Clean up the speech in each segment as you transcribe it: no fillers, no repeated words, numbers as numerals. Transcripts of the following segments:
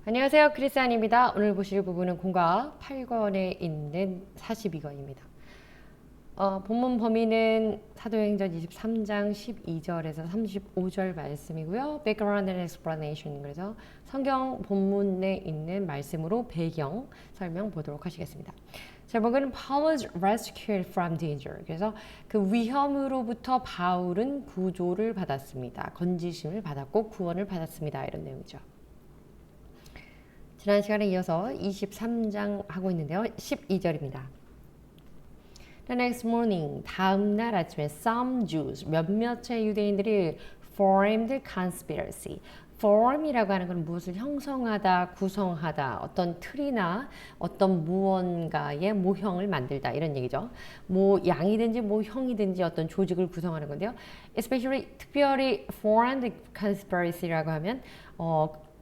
안녕하세요. 크리스안입니다. 오늘 보실 부분은 공과 8권에 있는 42권입니다. 본문 범위는 사도행전 23장 12절에서 35절 말씀이고요. Background and explanation. 그래서 성경 본문에 있는 말씀으로 배경 설명 보도록 하시겠습니다. 제목은 Paul was rescued from danger. 그래서 그 위험으로부터 바울은 구조를 받았습니다. 건지심을 받았고 구원을 받았습니다. 이런 내용이죠. 지난 시간에 이어서 23장 하고 있는데요. 12절입니다. The next morning, 다음 날 아침에 some Jews, 몇몇의 유대인들이 formed conspiracy. form이라고 하는 건 무엇을 형성하다, 구성하다, 어떤 틀이나 어떤 무언가의 모형을 만들다 이런 얘기죠. 모양이든지 모형이든지 어떤 조직을 구성하는 건데요. Especially 특별히 formed conspiracy라고 하면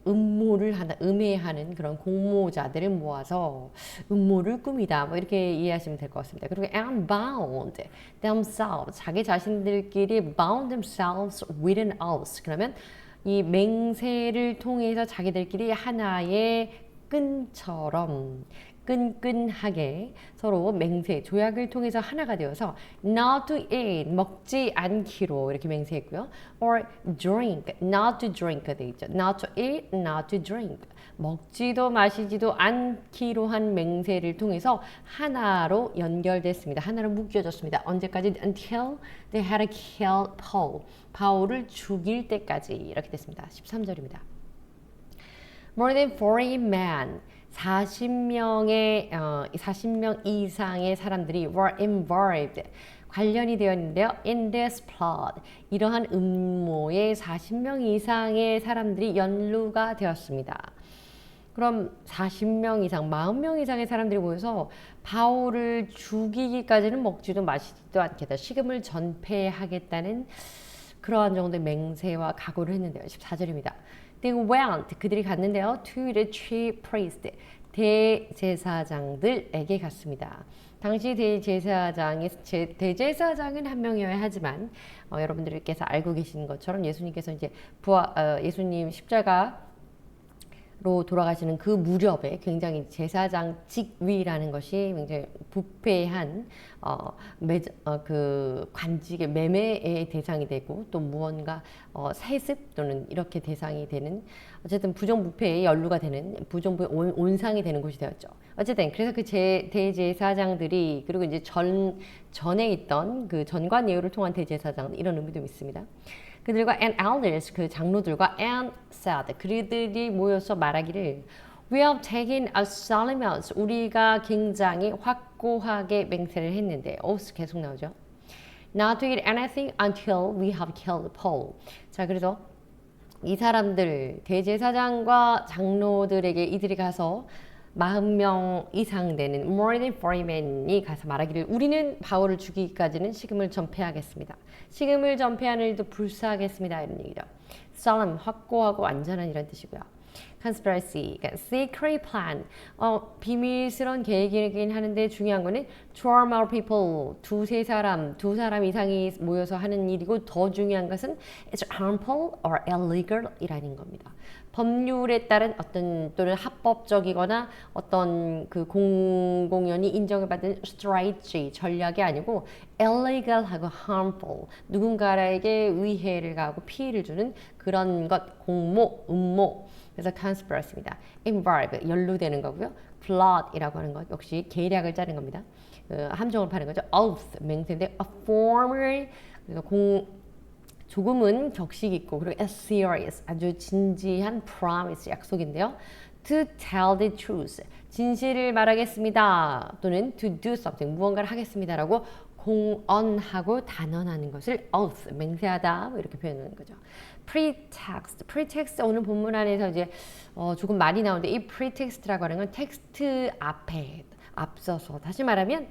음모를 하다, 음해하는 그런 공모자들을 모아서 음모를 꾸미다 뭐 이렇게 이해하시면 될 것 같습니다. 그리고 and bound themselves 자기 자신들끼리 bound themselves within us 그러면 이 맹세를 통해서 자기들끼리 하나의 끈처럼 끈끈하게 서로 맹세, 조약을 통해서 하나가 되어서 not to eat, 먹지 않기로 이렇게 맹세했고요. or drink, not to drink 돼 있죠. not to eat, not to drink. 먹지도 마시지도 않기로 한 맹세를 통해서 하나로 연결됐습니다. 하나로 묶여졌습니다. 언제까지? until they had killed Paul. 바울을 죽일 때까지 이렇게 됐습니다. 13절입니다. More than 40 men 40명 이상의 사람들이 were involved 관련이 되어 있는데요. In this plot 이러한 음모에 40명 이상의 사람들이 연루가 되었습니다. 그럼 40명 이상, 40명 이상의 사람들이 모여서 바울을 죽이기까지는 먹지도 마시지도 않겠다. 식음을 전폐하겠다는 그러한 정도의 맹세와 각오를 했는데요. 14절입니다. They went, 그들이 갔는데요. To the chief priest, 대제사장들에게 갔습니다. 당시 대제사장은 한 명이어야 하지만 여러분들께서 알고 계시는 것처럼 예수님께서 이제 예수님 십자가로 돌아가시는 그 무렵에 굉장히 제사장 직위라는 것이 굉장히 부패한 그 관직의 매매의 대상이 되고 또 무언가 세습 또는 이렇게 대상이 되는 어쨌든 부정부패에 연루가 되는 부정부의 온상이 되는 곳이 되었죠. 어쨌든 그래서 그 대제사장들이 그리고 이제 전에 있던 그 전관 예우를 통한 대제사장 이런 의미도 있습니다. 그들과 and elders 그 장로들과 and said 그들이 모여서 말하기를 We have taken a solemn oath 우리가 굉장히 확고하게 맹세를 했는데 oath 계속 나오죠. Not to eat anything until we have killed Paul. 자 그래서 이 사람들 대제사장과 장로들에게 이들이 가서 40명 이상 되는 more than 40men이 가서 말하기를 우리는 바울을 죽이기까지는 식음을 전폐하겠습니다. 식음을 전폐하는 일도 불사하겠습니다. 이런 얘기죠. solemn, 확고하고 완전한 이런 뜻이고요. conspiracy, 그러니까 secret plan, 비밀스러운 계획이긴 하는데 중요한 거는 to harm our people, 두 사람 이상이 모여서 하는 일이고 더 중요한 것은 it's harmful or illegal 이라는 겁니다. 법률에 따른 어떤 또는 합법적이거나 어떤 그 공공연히 인정을 받은 strategy 전략이 아니고 illegal하고 harmful 누군가에게 위해를 가하고 피해를 주는 그런 것 공모, 음모 그래서 conspiracy입니다. involve 연루되는 거고요. plot이라고 하는 것 역시 계략을 짜는 겁니다. 함정을 파는 거죠. oath 맹세인데 a formal 조금은 격식 있고 그리고 a serious 아주 진지한 promise 약속인데요. To tell the truth 진실을 말하겠습니다. 또는 to do something 무언가를 하겠습니다라고 공언하고 단언하는 것을 oath 맹세하다 뭐 이렇게 표현하는 거죠. pretext 오늘 본문 안에서 이제 조금 많이 나오는데 이 pretext라고 하는 건 텍스트 앞에 앞서서 다시 말하면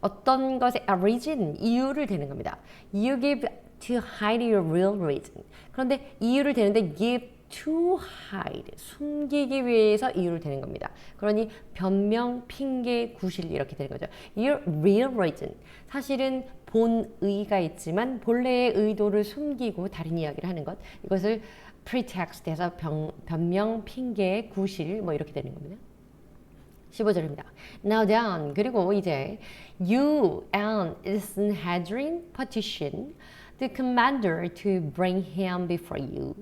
어떤 것의 origin 이유를 대는 겁니다. You give to hide your real reason. 그런데 이유를 대는데 give to hide 숨기기 위해서 이유를 대는 겁니다. 그러니 변명, 핑계, 구실 이렇게 되는 거죠. Your real reason 사실은 본의가 있지만 본래의 의도를 숨기고 다른 이야기를 하는 것 이것을 pretext에서 변명, 핑계, 구실 뭐 이렇게 되는 겁니다. 15절입니다. Now then, 그리고 이제 you and Sanhedrin petition the commander to bring him before you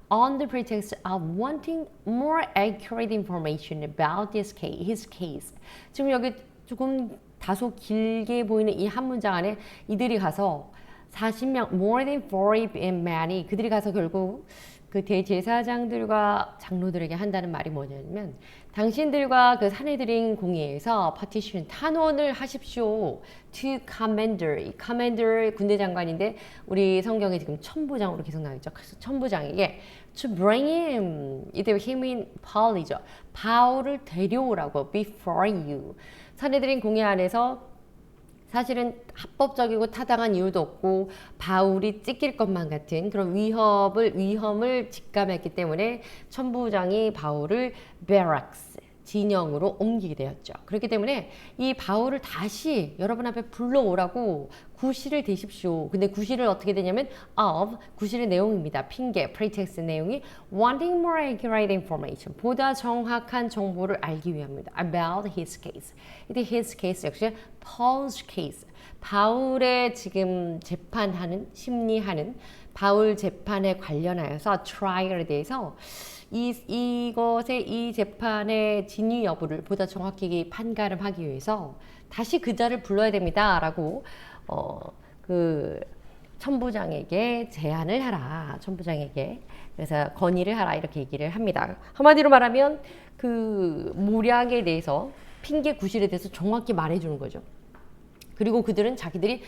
on the pretext of wanting more accurate information about his case. 지금 여기 조금 다소 길게 보이는 이 한 문장 안에 이들이 가서 40명, more than 40man이 그들이 가서 결국 그 대제사장들과 장로들에게 한다는 말이 뭐냐면 당신들과 그 산헤드린 공회에서 파티션 탄원을 하십시오. to commander, 이 commander 군대 장관인데 우리 성경에 지금 천부장으로 계속 나와 있죠. 그래서 천부장에게 to bring him, 이때 힘인 Paul이죠. 바울을 데려오라고 before you. 산헤드린 공회 안에서 사실은 합법적이고 타당한 이유도 없고 바울이 찢길 것만 같은 그런 위험을 직감했기 때문에 천부장이 바울을 베락스 진영으로 옮기게 되었죠. 그렇기 때문에 이 바울을 다시 여러분 앞에 불러오라고 구실을 대십시오. 근데 구실을 어떻게 되냐면 of 구실의 내용입니다. 핑계, pretext 내용이 wanting more accurate information 보다 정확한 정보를 알기 위함입니다. about his case. 이때 his case 역시 Paul's case. 바울의 지금 재판하는 심리하는 바울 재판에 관련하여서 trial에 대해서 이 재판의 진위 여부를 보다 정확히 판가름하기 위해서 다시 그자를 불러야 됩니다라고 그 천부장에게 제안을 하라. 천부장에게 그래서 건의를 하라 이렇게 얘기를 합니다. 한마디로 말하면 그 모략에 대해서 핑계 구실에 대해서 정확히 말해주는 거죠. 그리고 그들은 자기들이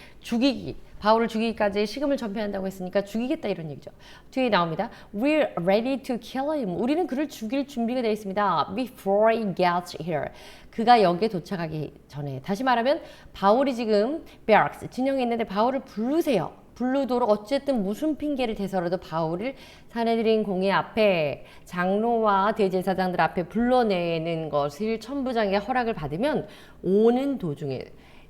바울을 죽이기까지 식음을 전폐한다고 했으니까 죽이겠다 이런 얘기죠. 뒤에 나옵니다. We're ready to kill him. 우리는 그를 죽일 준비가 되어 있습니다. Before he gets here. 그가 여기에 도착하기 전에. 다시 말하면 바울이 지금 베락스 진영에 있는데 바울을 부르세요. 부르도록 어쨌든 무슨 핑계를 대서라도 바울을 산헤드린 공회 앞에 장로와 대제사장들 앞에 불러내는 것을 천부장의 허락을 받으면 오는 도중에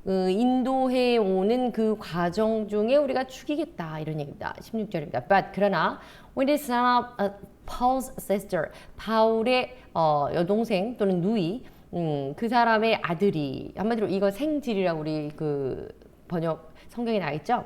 인도해 오는 그 과정 중에 우리가 죽이겠다 이런 얘기입니다. 16절입니다. But 그러나 when the son of Paul's sister 바울의 여동생 또는 누이 그 사람의 아들이 한마디로 이거 생질이라고 우리 그 번역 성경에 나와 있죠.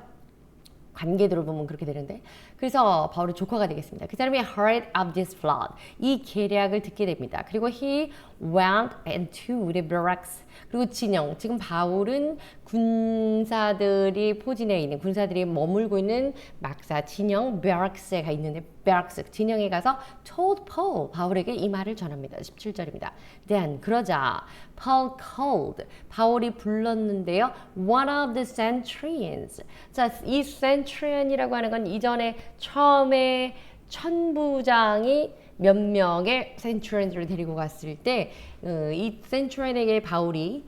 관계들을 보면 그렇게 되는데 그래서 바울의 조카가 되겠습니다. 그 사람이 heard of this flood 이 계략을 듣게 됩니다. 그리고 he went into the barracks 그리고 진영 지금 바울은 군사들이 포진해 있는 군사들이 머물고 있는 막사 진영 barracks에 가 있는데 barracks 진영에 가서 told Paul 바울에게 이 말을 전합니다. 17절입니다. Then 그러자 Paul called 바울이 불렀는데요. One of the centurions 자, 이 centurion이라고 하는 건 이전에 처음에 천부장이 몇 명의 센츄리언들을 데리고 갔을 때 이 센츄리언에게 바울이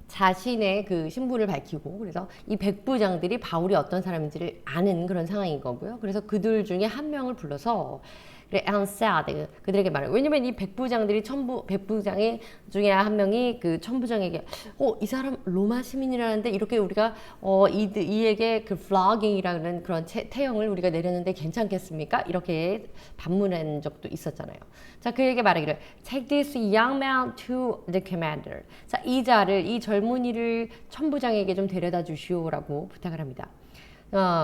자신의 그 신분을 밝히고 그래서 이 백부장들이 바울이 어떤 사람인지를 아는 그런 상황인 거고요. 그래서 그들 중에 한 명을 불러서 그래, and said 그들에게 말해요. 왜냐면 이 백부장들이 백부장의 중에 한 명이 그 천부장에게 이 사람 로마 시민이라는데 이렇게 우리가 이에게 그 flogging이라는 그런 태형을 우리가 내렸는데 괜찮겠습니까? 이렇게 반문한 적도 있었잖아요. 자, 그에게 말하기를 take this young man to the commander. 자, 이 젊은이를 천부장에게 좀 데려다 주시오라고 부탁을 합니다.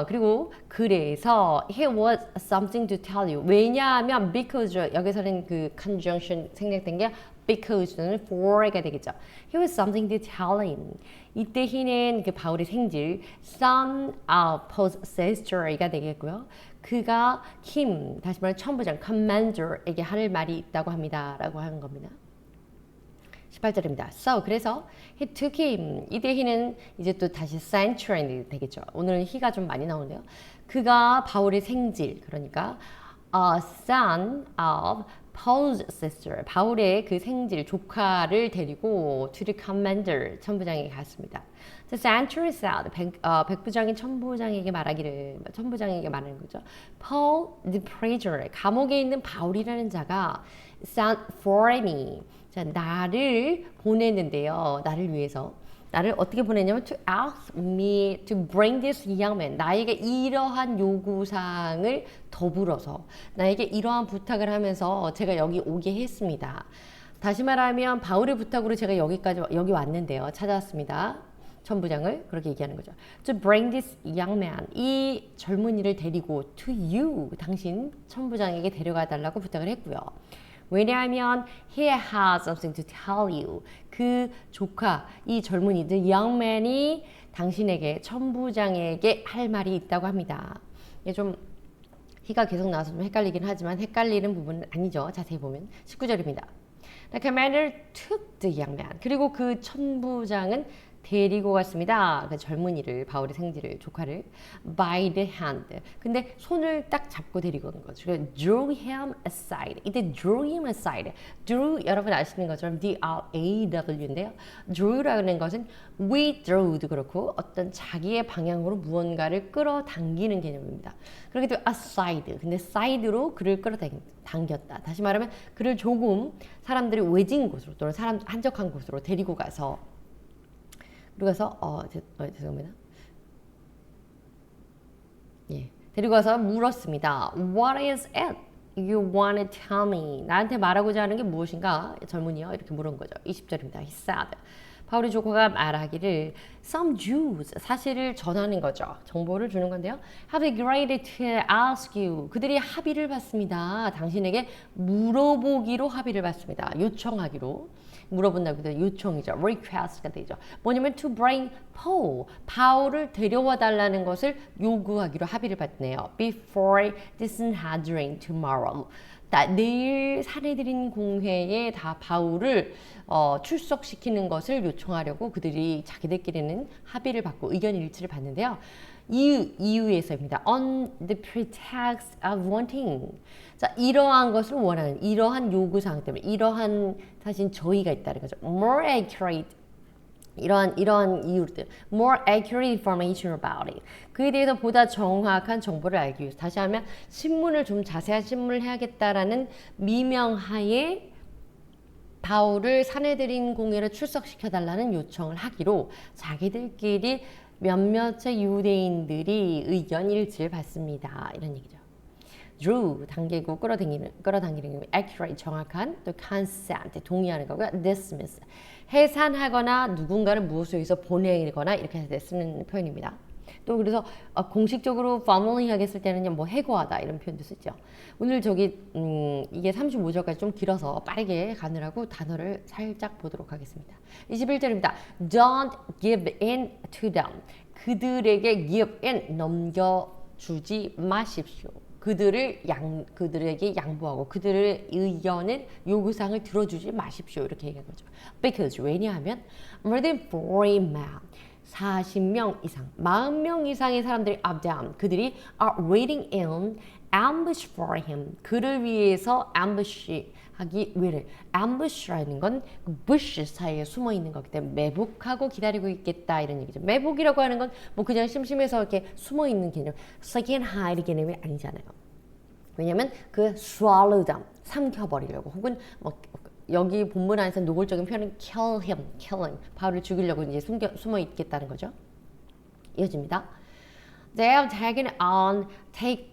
그리고 그래서 he was something to tell you. 왜냐하면 because 여기서는 그 conjunction 생략된 게 because는 for가 되겠죠. He was something to tell him. 이때 he는 그 바울의 생질 son of Paul's sister가 되겠고요. 그가 him 다시 말해 천부장 commander에게 할 말이 있다고 합니다라고 하는 겁니다. 18절입니다. So 그래서 he took him. 이때 he는 이제 또 다시 centurion이 되겠죠. 오늘은 he가 좀 많이 나오는데요. 그가 바울의 생질 그러니까 son of Paul's sister 바울의 그 생질 조카를 데리고 to the commander 천부장에게 갔습니다. The centurion said 백부장이 천부장에게 말하는 거죠. Paul the prisoner 감옥에 있는 바울이라는 자가 sent for me 자, 나를 보냈는데요. 나를 위해서 나를 어떻게 보냈냐면 to ask me to bring this young man. 나에게 이러한 요구사항을 더불어서 나에게 이러한 부탁을 하면서 제가 여기 오게 했습니다. 다시 말하면 바울의 부탁으로 제가 여기 왔는데요. 찾아왔습니다. 천부장을 그렇게 얘기하는 거죠. To bring this young man. 이 젊은이를 데리고 to you. 당신 천부장에게 데려가 달라고 부탁을 했고요. 왜냐하면 he has something to tell you. 그 조카, 이 젊은이, the young man이 당신에게, 천부장에게 할 말이 있다고 합니다. 이게 좀 he가 계속 나와서 좀 헷갈리긴 하지만 헷갈리는 부분은 아니죠. 자세히 보면 19절입니다. The commander took the young man. 그리고 그 천부장은 데리고 갔습니다. 그 젊은이를, 바울의 생지를, 조카를 by the hand. 근데 손을 딱 잡고 데리고 간 거죠. drew him aside. 이때 drew him aside. drew 여러분 아시는 것처럼 D-R-A-W인데요. drew라는 것은 withdraw도 그렇고 어떤 자기의 방향으로 무언가를 끌어당기는 개념입니다. 그렇게 또 aside. 근데 side로 그를 끌어당겼다. 다시 말하면 그를 조금 사람들이 외진 곳으로 또는 사람 한적한 곳으로 데리고 가서 죄송합니다. 예, 데리고 가서 물었습니다. What is it you want to tell me? 나한테 말하고자 하는 게 무엇인가? 젊은이요. 이렇게 물은 거죠. 20절입니다. He said. 바울의 조카가 말하기를 Some Jews, 사실을 전하는 거죠. 정보를 주는 건데요. Have agreed to ask you. 그들이 합의를 받습니다. 당신에게 물어보기로 합의를 받습니다. 요청하기로. 물어본다고 요청이죠. request가 되죠. 뭐냐면 to bring Paul, 바울을 데려와 달라는 것을 요구하기로 합의를 받네요. Before the Sanhedrin tomorrow. 내일 사내들인 공회에 다 바울을 출석시키는 것을 요청하려고 그들이 자기들끼리는 합의를 받고 의견 일치를 받는데요. 이유에서입니다. On the pretext of wanting. 자, 이러한 것을 원하는, 이러한 요구사항 때문에, 이러한 사실 저희가 있다는 거죠. More accurate. 이러한 이유들, more accurate information about it. 그에 대해서 보다 정확한 정보를 알기 위해서, 다시 하면 신문을 좀 자세한 신문을 해야겠다라는 미명하에 바울을 사내들인 공회로 출석시켜달라는 요청을 하기로 자기들끼리 몇몇의 유대인들이 의견 일치를 받습니다. 이런 얘기죠. drew, 당기고 끌어당기는 게 accurate, 정확한, 또 consent, 동의하는 거고요. dismiss, 해산하거나 누군가를 무엇에 의해서 보내거나 이렇게 해서 쓰는 표현입니다. 또 그래서 공식적으로 formally하게 쓸 때는 뭐 해고하다 이런 표현도 쓰죠. 오늘 이게 35절까지 좀 길어서 빠르게 가느라고 단어를 살짝 보도록 하겠습니다. 21절입니다. Don't give in to them. 그들에게 give in, 넘겨주지 마십시오. 그들에게 양보하고 그들의 의견을 요구사항을 들어주지 마십시오. 이렇게 얘기한 거죠. Because 왜냐하면 more than 40 men, 40명 이상, 40명 이상의 사람들이 of them, 그들이 are waiting in ambush for him. 그를 위해서 ambush 하기 위해. ambush라는 건 bush 사이에 숨어 있는 거기 때문에 매복하고 기다리고 있겠다 이런 얘기죠. 매복이라고 하는 건 뭐 그냥 심심해서 이렇게 숨어 있는 개념, seek and hide 개념이 아니잖아요. 왜냐면 그 swallow them, 삼켜버리려고, 혹은 뭐 여기 본문 안에서 노골적인 표현은 kill him, killing, 바울을 죽이려고 이제 숨어 있겠다는 거죠. 이어집니다. They have take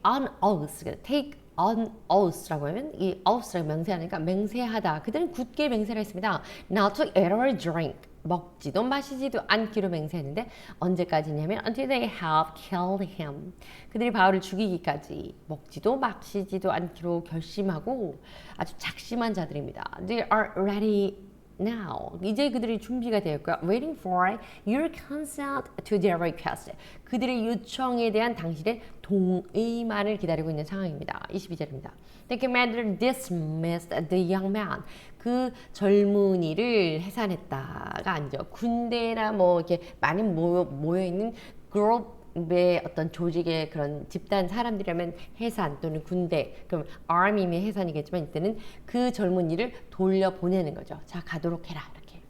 on oath라고 하면 이 oath라고 명세하니까 맹세하다. 그들은 굳게 맹세를 했습니다. Not to eat or drink. 먹지도 마시지도 않기로 맹세했는데 언제까지냐면 until they have killed him. 그들이 바울을 죽이기까지 먹지도 마시지도 않기로 결심하고 아주 작심한 자들입니다. They are ready now. 이제 그들이 준비가 되었고요. Waiting for your consent to their request. 그들의 요청에 대한 당신의 동의만을 기다리고 있는 상황입니다. 22절입니다. The commander dismissed the young man. 그 젊은이를 해산했다가 아니죠. 군대나 뭐 이렇게 많이 모여 있는 그룹의 어떤 조직의 그런 집단 사람들이라면 해산 또는 군대, 그럼 army면 해산이겠지만 이때는 그 젊은이를 돌려보내는 거죠. 자, 가도록 해라. 이렇게.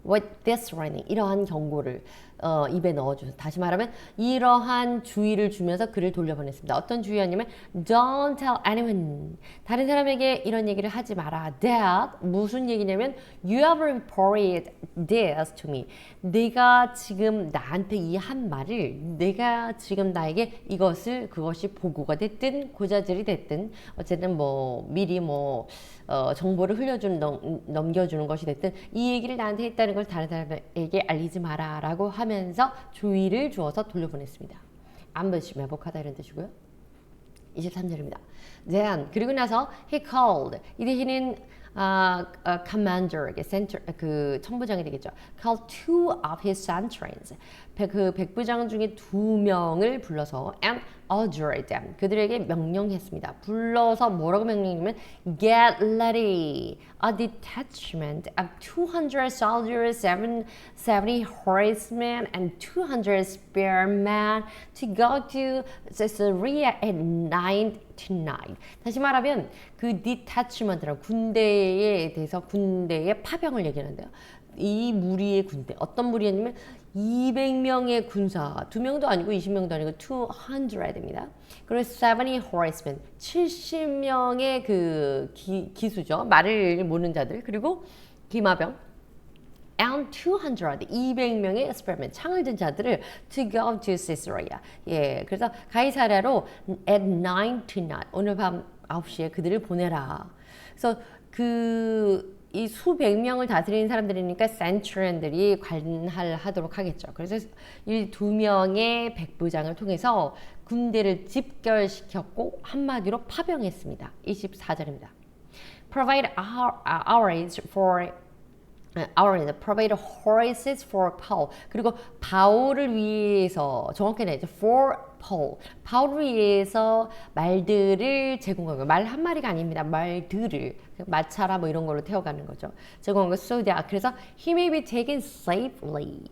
With this warning, 이러한 경고를 입에 넣어주면서 다시 말하면 이러한 주의를 주면서 그를 돌려보냈습니다. 어떤 주의였냐면 Don't tell anyone. 다른 사람에게 이런 얘기를 하지 마라. That 무슨 얘기냐면 You have reported this to me. 내가 지금 나한테 이 한 말을 내가 지금 나에게 그것이 보고가 됐든 고자질이 됐든 어쨌든 뭐 미리 정보를 넘겨주는 것이 됐든 이 얘기를 나한테 했다는 걸 다른 사람에게 알리지 마라 라고 하면서 주의를 주어서 돌려보냈습니다. 암부시 매복하다 이런 뜻이고요. 23절입니다. Then 그리고 나서 he called 이때 he는 commander, 그 천부장이 되겠죠. Called two of his centurions. 그 백부장 중에 2명을 불러서 and ordered them. 그들에게 명령했습니다. 불러서 뭐라고 명령했냐면 get ready a detachment of 200 soldiers, 70 horsemen, and 200 spearmen to go to Caesarea at 9 tonight. 다시 말하면 그 detachment라는 군대에 대해서 군대의 파병을 얘기하는데요. 이 무리의 군대 어떤 무리였냐면 200명의 군사 2명도 아니고 20명도 아니고 200입니다. 그리고 70 horsemen 70명의 그 기수죠. 말을 모르는 자들 그리고 기마병 and 200명의 spearmen 창을 든 자들을 to go to Caesarea. 예, 그래서 가이사랴로 at 9 tonight 오늘 밤 9시에 그들을 보내라. 그래서 이 수백 명을 다스리는 사람들이니까 센츄리언들이 관할하도록 하겠죠. 그래서 이 2명의 백부장을 통해서 군대를 집결시켰고 한마디로 파병했습니다. 24절입니다. Provide provide horses for Paul. 그리고 바울을 위해서 정확히는 이제 for Paul. 바울을 위해서 말들을 제공하고 말 한 마리가 아닙니다. 말들을 마차라 뭐 이런 걸로 태워가는 거죠. 제공한 거 so that 그래서 he may be taken safely.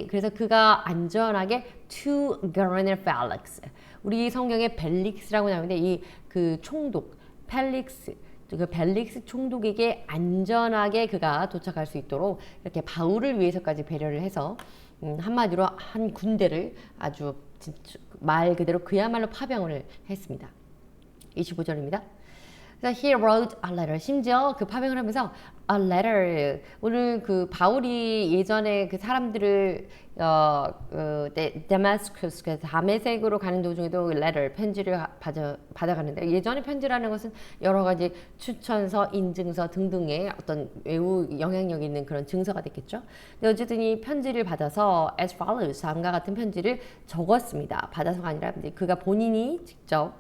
그래서 그가 안전하게 to governor Felix. 우리 성경에 벨릭스라고 나오는데 이 그 총독 펠릭스 그 벨릭스 총독에게 안전하게 그가 도착할 수 있도록 이렇게 바울을 위해서까지 배려를 해서 한마디로 한 군대를 아주 말 그대로 그야말로 파병을 했습니다. 25절입니다. 그래서 he wrote a letter. 심지어 그 파병을 하면서 a letter. 오늘 그 바울이 예전에 그 사람들을 데마스쿠스, 다메섹으로 가는 도중에도 letter, 편지를 받아가는데 예전에 편지라는 것은 여러 가지 추천서, 인증서 등등의 어떤 매우 영향력 있는 그런 증서가 됐겠죠. 근데 어쨌든 이 편지를 받아서 as follows, 다음과 같은 편지를 적었습니다. 받아서가 아니라 그가 본인이 직접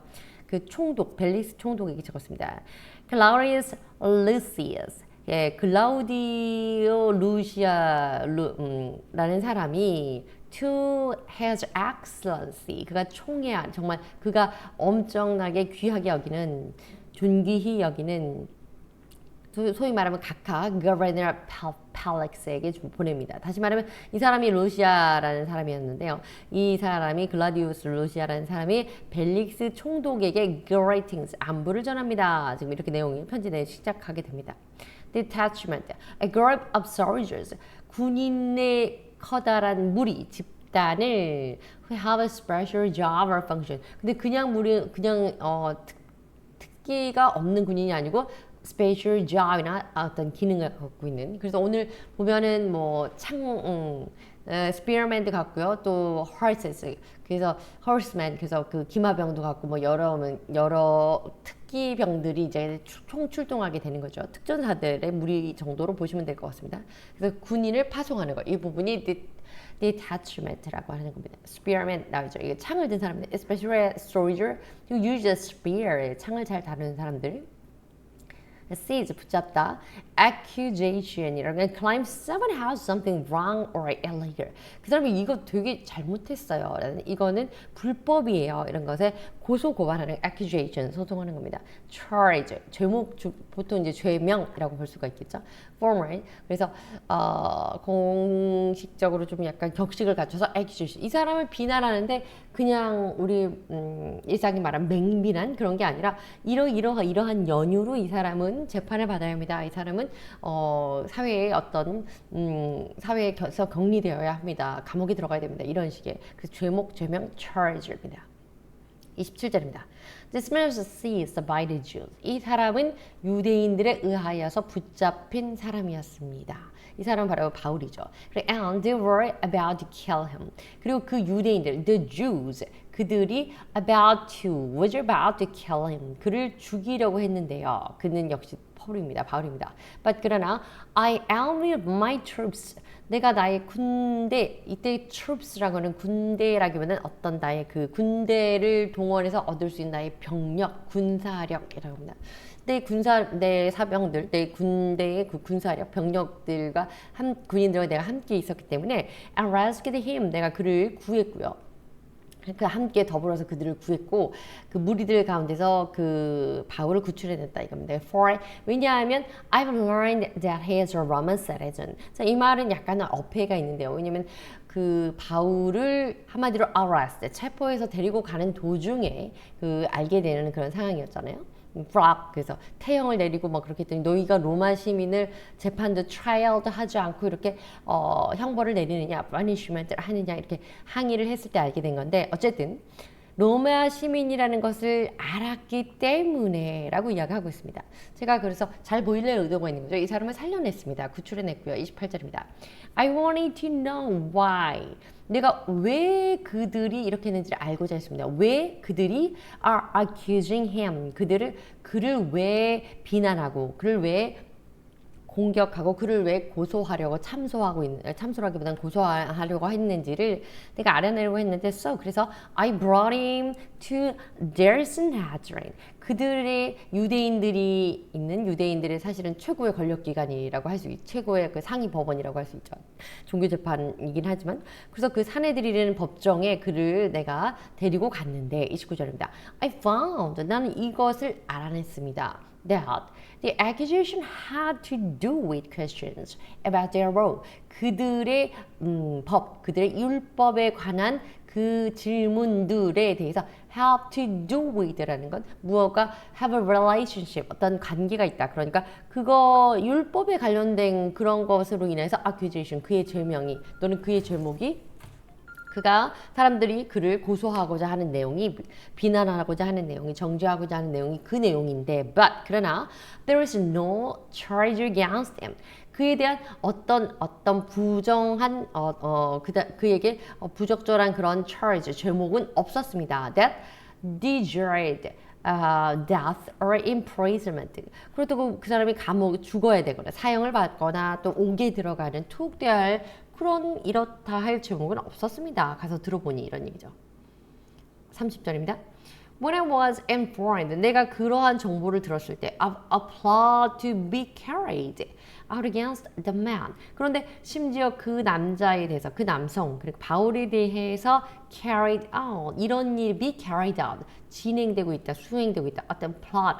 그 총독, 벨릭스 총독에게 적었습니다. Claudius Lucius. 예, 클라우디오 루시아라는 사람이 to his excellency. 그가 총애한, 정말 그가 엄청나게 귀하게 여기는, 존귀히 여기는 소위 말하면 각각 Governor Felix에게 보냅니다. 다시 말하면 이 사람이 루시아라는 사람이었는데요. 이 사람이 글라디우스 루시아라는 사람이 벨릭스 총독에게 greetings, 안부를 전합니다. 지금 이렇게 내용이 편지 내에 시작하게 됩니다. Detachment, a group of soldiers, 군인의 커다란 무리, 집단을 who have a special job or function. 근데 그냥 특기가 없는 군인이 아니고 special job이나 어떤 기능을 갖고 있는. 그래서 오늘 보면은 spearman도 갖고요. 또 horses. 그래서 horseman. 그래서 그 기마병도 갖고 여러 특기병들이 이제 총 출동하게 되는 거죠. 특전사들의 무리 정도로 보시면 될 것 같습니다. 그래서 군인을 파송하는 거. 이 부분이 detachment라고 하는 겁니다. spearman 나오죠. 이게 창을 든 사람들. especially soldier who use a spear. 창을 잘 다루는 사람들. seize 붙잡다, accusation이라는 claim someone has something wrong or illegal. 그 사람이 이거 되게 잘못했어요. 이거는 불법이에요. 이런 것에 고소 고발하는 accusation 소송하는 겁니다. charge 제목 보통 이제 죄명이라고 볼 수가 있겠죠. formal 그래서 공식적으로 좀 약간 격식을 갖춰서 accusation 이 사람을 비난하는데 그냥 우리 일상이 말하는 맹비난 그런 게 아니라 이러한 연유로 이 사람은 재판을 받아야 합니다. 이 사람은 지금은 사회에 어떤 사회에서 격리되어야 합니다. 감옥에 들어가야 됩니다. 이런 식의 그 죄목, 죄명, charge입니다. 27절입니다. This man was seized by the Jews. 이 사람은 유대인들에 의하여서 붙잡힌 사람이었습니다. 이 사람은 바로 바울이죠. And they were about to kill him. 그리고 그 유대인들, the Jews, 그들이 was about to kill him. 그를 죽이려고 했는데요. 그는 역시 바울입니다. But 그러나 I am with my troops. 내가 나의 군대, 이때 troops라고 하는 군대라기보다는 어떤 나의 그 군대를 동원해서 얻을 수 있는 나의 병력, 군사력이라고 합니다. 내 사병들, 내 군대의 그 군사력, 병력들과 군인들과 내가 함께 있었기 때문에 I rescued him. 내가 그를 구했고요. 그 함께 더불어서 그들을 구했고 그 무리들 가운데서 그 바울을 구출해냈다 이겁니다. 왜냐하면 I've learned that he is a Roman citizen. 자, 이 말은 약간은 어폐가 있는데요. 왜냐하면 그 바울을 한마디로 arrest, 체포해서 데리고 가는 도중에 그 알게 되는 그런 상황이었잖아요. 그래서 태형을 내리고 막 그렇게 했더니 너희가 로마 시민을 재판도 트라이얼도 하지 않고 이렇게 형벌을 내리느냐, punishment를 하느냐 이렇게 항의를 했을 때 알게 된 건데 어쨌든 로마 시민이라는 것을 알았기 때문에 라고 이야기하고 있습니다. 제가 그래서 잘 보일래 의도가 있는 거죠. 이 사람을 살려냈습니다. 구출해냈고요. 28절입니다. I wanted to know why. 내가 왜 그들이 이렇게 했는지를 알고자 했습니다. 왜 그들이 are accusing him. 그를 왜 비난하고 그를 왜 공격하고 그를 왜 고소하려고 참소하기보다는 고소하려고 했는지를 내가 알아내려고 했는데 그래서 I brought him to their Sanhedrin. 그들의 유대인들의 사실은 최고의 권력기관이라고 할 수 있죠. 최고의 그 상위 법원이라고 할 수 있죠. 종교재판이긴 하지만 그래서 그 사내들이라는 법정에 그를 내가 데리고 갔는데 29절입니다. I found 나는 이것을 알아냈습니다. That the accusation had to do with questions about their law. 그들의 그들의 율법에 관한 그 질문들에 대해서 have to do with라는 건 무엇과 have a relationship, 어떤 관계가 있다. 그러니까 그거 율법에 관련된 그런 것으로 인해서 accusation, 그의 죄명이 또는 그의 죄목이 그가 사람들이 그를 고소하고자 하는 내용이 비난하고자 하는 내용이 정죄하고자 하는 내용이 그 내용인데 그러나 there is no charge against him. 그에 대한 어떤 부정한 그에게 부적절한 그런 charge 죄목은 없었습니다. That deserved death or imprisonment. 그렇다고 그 사람이 감옥에 죽어야 되거나 사형을 받거나 또 옥에 들어가는 투옥되어야 할 그런 이렇다 할 제목은 없었습니다. 가서 들어보니 이런 얘기죠. 30절입니다. When I was informed, 내가 그러한 정보를 들었을 때 of a plot to be carried out against the man. 그런데 심지어 그 남자에 대해서 그 남성, 그리고 바울에 대해서 carried out, 이런 일이 be carried out, 진행되고 있다, 수행되고 있다. 어떤 plot,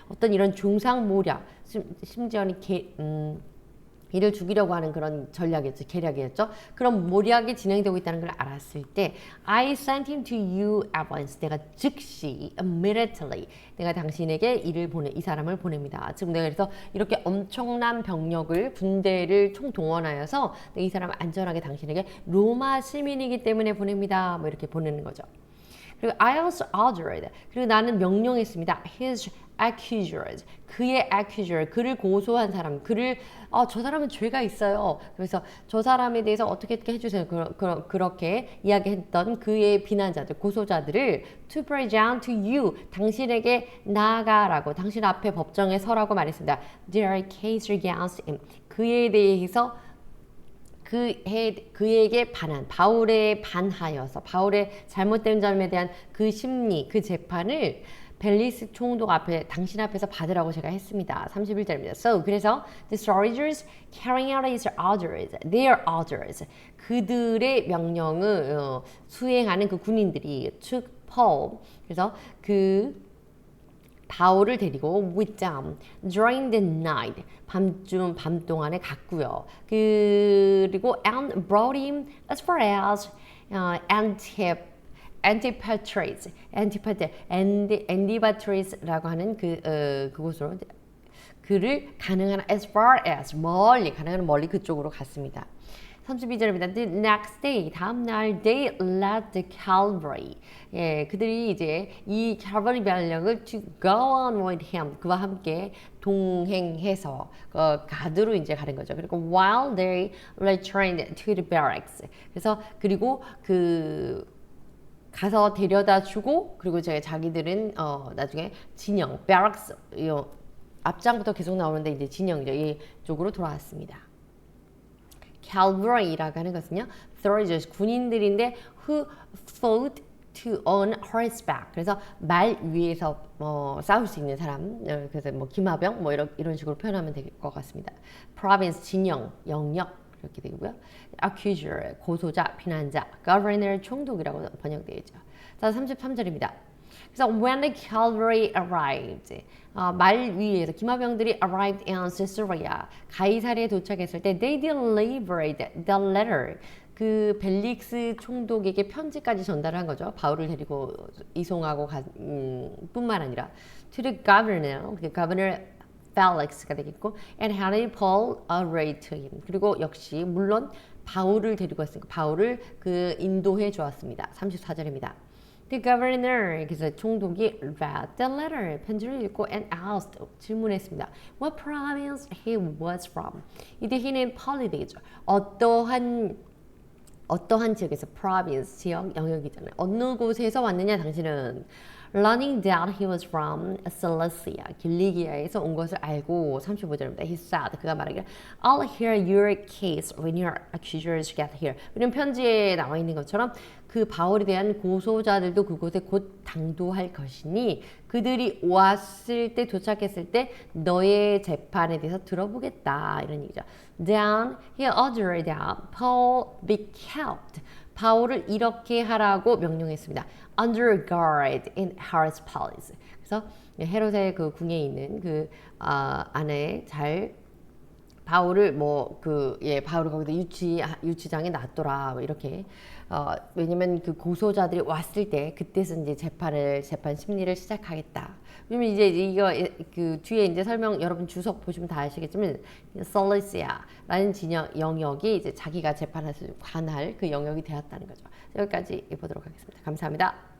어떤 이런 중상모략, 심지어는 이를 죽이려고 하는 그런 전략이었죠. 계략이었죠. 그런 모략이 진행되고 있다는 걸 알았을 때 I sent him to you at once. 내가 즉시 immediately 내가 당신에게 이 사람을 보냅니다. 즉 내가 그래서 이렇게 엄청난 병력을 군대를 총동원하여서 이 사람을 안전하게 당신에게 로마 시민이기 때문에 보냅니다. 뭐 이렇게 보내는 거죠. 그리고 I also ordered. 그리고 나는 명령했습니다. His accusers. 그의 accuser. 그를 고소한 사람. 저 사람은 죄가 있어요. 그래서 저 사람에 대해서 어떻게 해주세요. 그렇게 이야기했던 그의 비난자들, 고소자들을 to present to you. 당신에게 나아가라고. 당신 앞에 법정에 서라고 말했습니다. Their case against him. 그에 대해서 그에게 바울에 반하여서 바울의 잘못된 점에 대한 그 심리, 그 재판을 벨리스 총독 앞에 당신 앞에서 받으라고 제가 했습니다. 31절입니다. So 그래서 the soldiers carrying out their orders 그들의 명령을 수행하는 그 군인들이 took Paul 그래서 그 바울을 데리고 with them during the night 밤 동안에 갔고요. 그리고 and brought him as far as Antipatris라고 하는 그곳으로 그를 가능한 as far as 멀리 가능한 멀리 그쪽으로 갔습니다. 32절입니다. The next day, 다음날 they led the cavalry. 예, 그들이 이제 이 cavalry 병력을 to go on with him. 그와 함께 동행해서 가드로 이제 가는 거죠. 그리고 while they returned to the barracks. 그래서 그리고 그 가서 데려다 주고 그리고 자기들은 나중에 진영, barracks 앞장부터 계속 나오는데 이제 진영이죠. 이쪽으로 돌아왔습니다. cavalry라고 하는 것은요, soldiers 군인들인데 who fought to on horseback. 그래서 말 위에서 싸울 수 있는 사람. 그래서 뭐 기마병 뭐 이런 식으로 표현하면 될 것 같습니다. province 진영, 영역 이렇게 되고요. accuser 고소자, 비난자, governor 총독이라고 번역되어 있죠. 자, 33절입니다. 그래서 when the cavalry arrived, 말 위에서 기마병들이 arrived in Caesarea, 가이사랴에 도착했을 때 they delivered the letter. 그 벨릭스 총독에게 편지까지 전달한 거죠. 바울을 데리고 이송하고 뿐만 아니라 to the governor, 그 governor Felix가 되겠고, and Harry Paul arrayed to him. 그리고 역시 물론 바울을 데리고 왔으니까 바울을 그 인도해 주었습니다. 34절입니다. The governor, 그래서 총독이 read the letter, 편지를 읽고 and asked, 질문했습니다. What province he was from? 이때 he는 폴리데이죠. 어떠한 지역에서 province, 지역, 영역이잖아요. 어느 곳에서 왔느냐 당신은 learning that he was from Cilicia, 길리기아에서 온 것을 알고 35절입니다. He said, 그가 말하기를 I'll hear your case when your accusers get here. 왜냐면 편지에 나와 있는 것처럼 그 바울에 대한 고소자들도 그곳에 곧 당도할 것이니 그들이 왔을 때 도착했을 때 너의 재판에 대해서 들어보겠다 이런 얘기죠. Then he ordered that Paul be kept. 바울을 이렇게 하라고 명령했습니다. Under guard in Herod's palace. 그래서 헤롯의 그 궁에 있는 그 안에 잘 바울을 바울을 거기다 유치장에 놔둬라 뭐 이렇게 왜냐면 그 고소자들이 왔을 때 그때서 이제 재판 심리를 시작하겠다. 왜냐면 이제 이거 그 뒤에 이제 설명 여러분 주석 보시면 다 아시겠지만 솔리시아라는 영역이 이제 자기가 재판에서 관할 그 영역이 되었다는 거죠. 여기까지 보도록 하겠습니다. 감사합니다.